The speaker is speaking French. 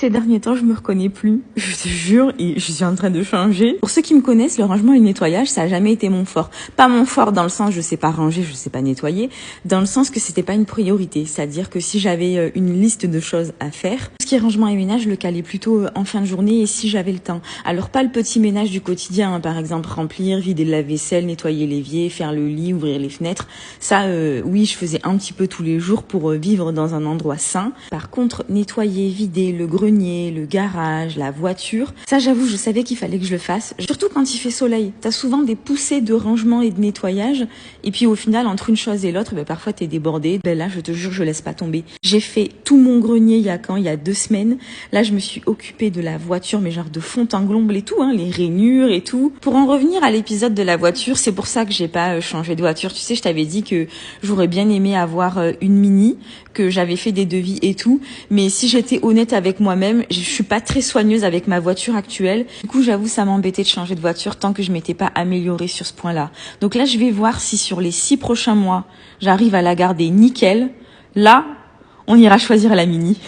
Ces derniers temps, je me reconnais plus. Je te jure, et je suis en train de changer. Pour ceux qui me connaissent, le rangement et le nettoyage, ça a jamais été mon fort. Pas mon fort dans le sens je sais pas ranger, je sais pas nettoyer, dans le sens que c'était pas une priorité. C'est-à-dire que si j'avais une liste de choses à faire, ce qui est rangement et ménage, je le calais plutôt en fin de journée et si j'avais le temps. Alors pas le petit ménage du quotidien, hein, par exemple remplir, vider le lave-vaisselle, nettoyer l'évier, faire le lit, ouvrir les fenêtres. Ça, oui, je faisais un petit peu tous les jours pour vivre dans un endroit sain. Par contre, nettoyer, vider le grenier, le garage, la voiture. Ça, j'avoue, je savais qu'il fallait que je le fasse. Surtout quand il fait soleil. T'as souvent des poussées de rangement et de nettoyage. Et puis au final, entre une chose et l'autre, parfois t'es débordé. Là, je te jure, je laisse pas tomber. J'ai fait tout mon grenier il y a 2 semaines. Là, je me suis occupée de la voiture, mais genre de fond en comble et tout, hein, les rainures et tout. Pour en revenir à l'épisode de la voiture, c'est pour ça que j'ai pas changé de voiture. Tu sais, je t'avais dit que j'aurais bien aimé avoir une Mini, que j'avais fait des devis et tout. Mais si j'étais honnête avec moi-même, je suis pas très soigneuse avec ma voiture actuelle. Du coup, j'avoue, ça m'embêtait de changer de voiture tant que je m'étais pas améliorée sur ce point-là. Donc là, je vais voir si sur les 6 prochains mois, j'arrive à la garder nickel. Là, on ira choisir la Mini.